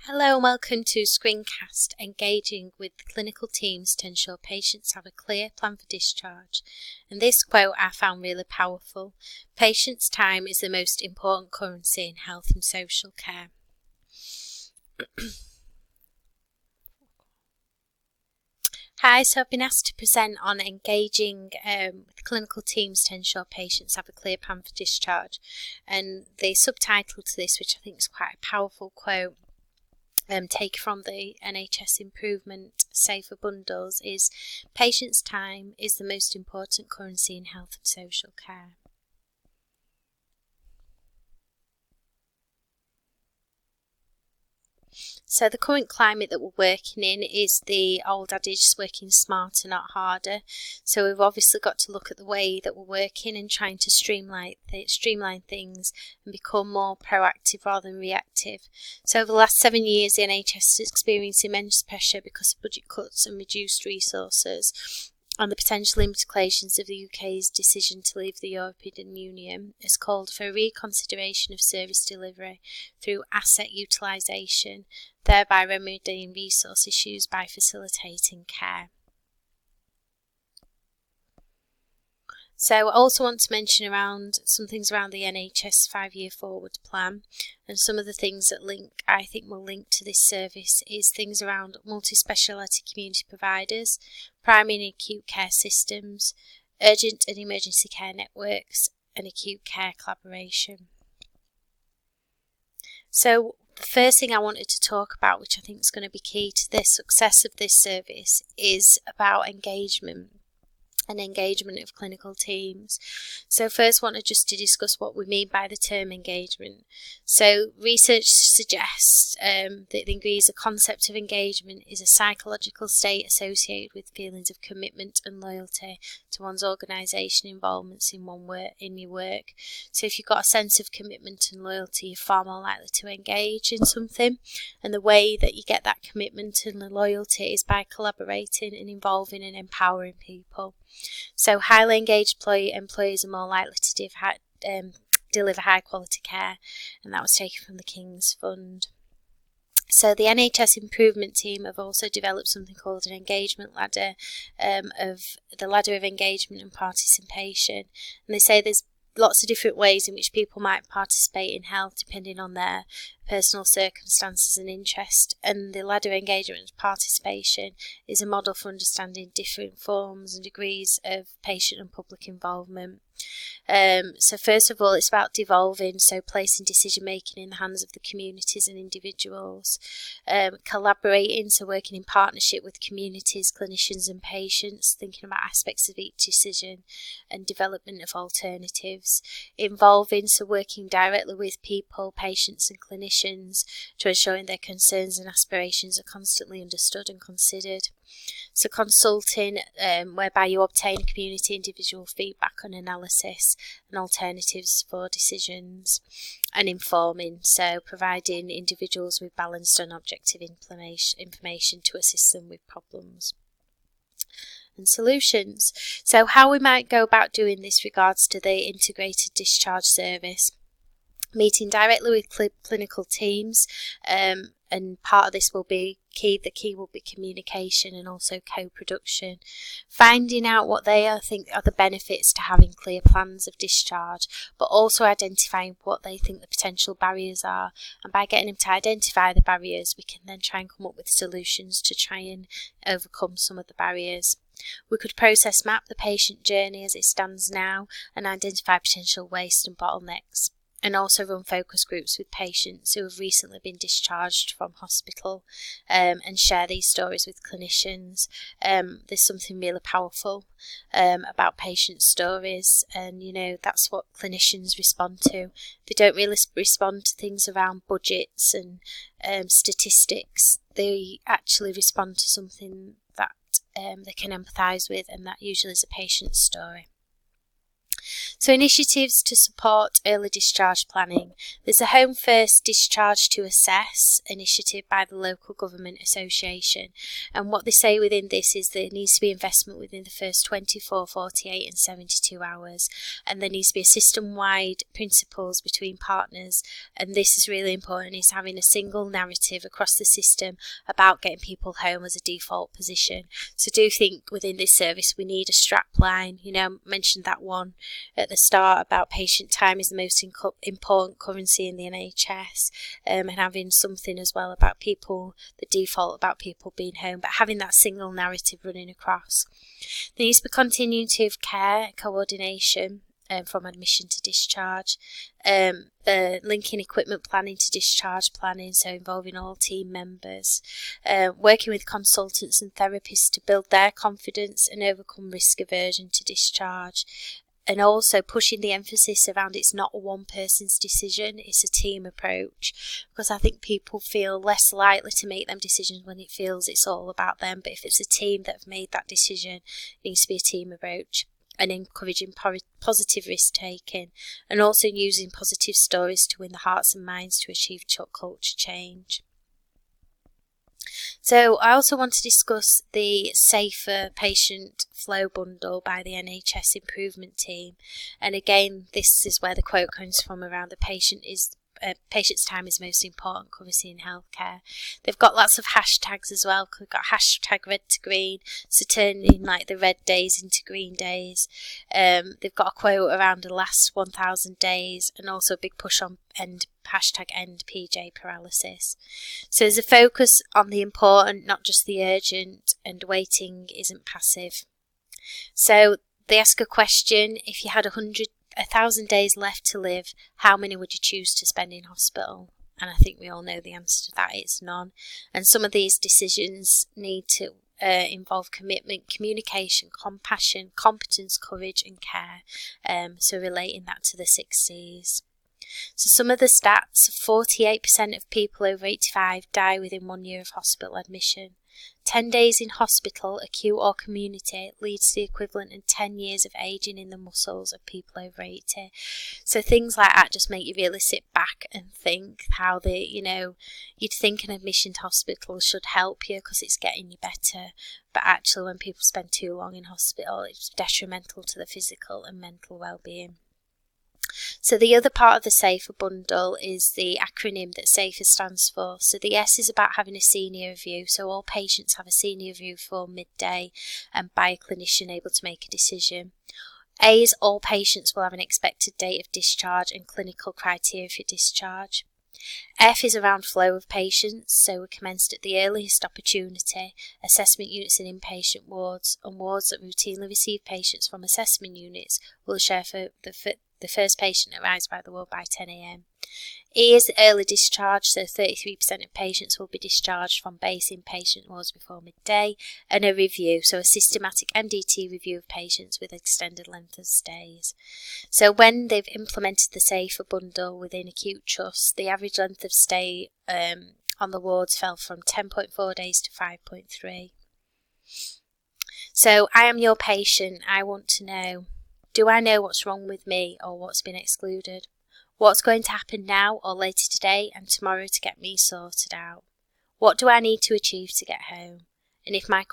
Hello and welcome to Screencast, engaging with clinical teams to ensure patients have a clear plan for discharge. And this quote I found really powerful. Patients' time is the most important currency in health and social care. Hi, so I've been asked to present on engaging with clinical teams to ensure patients have a clear plan for discharge. And the subtitle to this, which I think is quite a powerful quote, take from the NHS Improvement Safer Bundles, is patients' time is the most important currency in health and social care. So the current climate that we're working in is the old adage, working smarter, not harder. So we've obviously got to look at the way that we're working and trying to streamline things and become more proactive rather than reactive. So over the last 7 years, the NHS has experienced immense pressure because of budget cuts and reduced resources, and the potential implications of the UK's decision to leave the European Union has called for a reconsideration of service delivery through asset utilisation, thereby remedying resource issues by facilitating care. So I also want to mention some things around the NHS 5-year forward plan, and some of the things that I think will link to this service is things around multi-speciality community providers, primary and acute care systems, urgent and emergency care networks, and acute care collaboration. So the first thing I wanted to talk about, which I think is going to be key to the success of this service, is about engagement and engagement of clinical teams. So first I wanted just to discuss what we mean by the term engagement. So research suggests that it agrees the concept of engagement is a psychological state associated with feelings of commitment and loyalty to one's organisation involvements in your work. So if you've got a sense of commitment and loyalty, you're far more likely to engage in something, and the way that you get that commitment and the loyalty is by collaborating and involving and empowering people. So highly engaged employees are more likely to deliver high quality care, and that was taken from the King's Fund. So the NHS Improvement team have also developed something called an engagement ladder, of the ladder of engagement and participation, and they say there's lots of different ways in which people might participate in health depending on their personal circumstances and interest, and the ladder of engagement and participation is a model for understanding different forms and degrees of patient and public involvement. So first of all, it's about devolving, so placing decision making in the hands of the communities and individuals, collaborating, so working in partnership with communities, clinicians and patients, thinking about aspects of each decision and development of alternatives, involving, so working directly with people, patients and clinicians to ensuring their concerns and aspirations are constantly understood and considered. So consulting, whereby you obtain community individual feedback on analysis and alternatives for decisions, and informing, so providing individuals with balanced and objective information to assist them with problems and solutions. So how we might go about doing this regards to the integrated discharge service: meeting directly with clinical teams, and part of this will be the key will be communication and also co-production, finding out what they think are the benefits to having clear plans of discharge, but also identifying what they think the potential barriers are, and by getting them to identify the barriers, we can then try and come up with solutions to try and overcome some of the barriers. We could process map the patient journey as it stands now and identify potential waste and bottlenecks, and also run focus groups with patients who have recently been discharged from hospital, and share these stories with clinicians. There's something really powerful about patient stories, and that's what clinicians respond to. They don't really respond to things around budgets and statistics. They actually respond to something that they can empathise with, and that usually is a patient's story. So initiatives to support early discharge planning. There's a Home First Discharge to Assess initiative by the local government association, and what they say within this is there needs to be investment within the first 24, 48 and 72 hours, and there needs to be a system-wide principles between partners, and this is really important, is having a single narrative across the system about getting people home as a default position. So do think within this service we need a strap line. I mentioned that one at the start about patient time is the most important currency in the NHS, and having something as well about people, the default about people being home, but having that single narrative running across. There needs to be continuity of care coordination from admission to discharge, linking equipment planning to discharge planning, so involving all team members, working with consultants and therapists to build their confidence and overcome risk aversion to discharge, and also pushing the emphasis around it's not a one person's decision, it's a team approach, because I think people feel less likely to make them decisions when it feels it's all about them, but if it's a team that have made that decision, it needs to be a team approach. And encouraging positive risk taking, and also using positive stories to win the hearts and minds to achieve culture change. So I also want to discuss the Safer Patient Flow Bundle by the NHS Improvement Team, and again this is where the quote comes from around the patient's time is most important currency in healthcare. They've got lots of hashtags as well. We've got hashtag red to green, so turning like the red days into green days. They've got a quote around the last 1,000 days, and also a big push on hashtag end PJ paralysis. So there's a focus on the important, not just the urgent, and waiting isn't passive. So they ask a question: if you had 1,000 days left to live, how many would you choose to spend in hospital? And I think we all know the answer to that, it's none. And some of these decisions need to involve commitment, communication, compassion, competence, courage and care, so relating that to the 6 C's. So some of the stats: 48% of people over 85 die within 1 year of hospital admission. 10 days in hospital, acute or community, leads to the equivalent of 10 years of ageing in the muscles of people over 80. So things like that just make you really sit back and think how you'd think an admission to hospital should help you because it's getting you better. But actually when people spend too long in hospital, it's detrimental to the physical and mental well-being. So the other part of the SAFER bundle is the acronym that SAFER stands for. So the S is about having a senior review. So all patients have a senior review for midday and by a clinician able to make a decision. A is all patients will have an expected date of discharge and clinical criteria for discharge. F is around flow of patients, so we commenced at the earliest opportunity, assessment units in inpatient wards, and wards that routinely receive patients from assessment units will share for the first patient arrives by the ward by 10 a.m. E is early discharge, so 33% of patients will be discharged from base inpatient wards before midday, and a review, so a systematic MDT review of patients with extended length of stays. So when they've implemented the SAFER bundle within acute trust, the average length of stay on the wards fell from 10.4 days to 5.3. So I am your patient. I want to know, do I know what's wrong with me or what's been excluded? What's going to happen now or later today and tomorrow to get me sorted out? What do I need to achieve to get home? And if my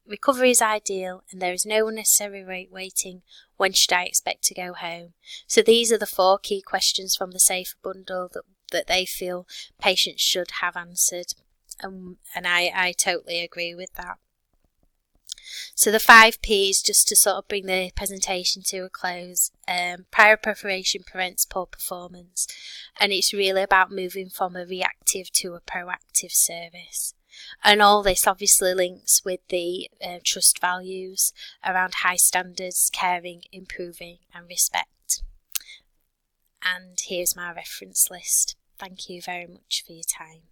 recovery is ideal and there is no unnecessary waiting, when should I expect to go home? So these are the 4 key questions from the SAFER bundle that they feel patients should have answered. And I totally agree with that. So the 5 P's, just to sort of bring the presentation to a close. Prior preparation prevents poor performance, and it's really about moving from a reactive to a proactive service. And all this obviously links with the trust values around high standards, caring, improving and respect. And here's my reference list. Thank you very much for your time.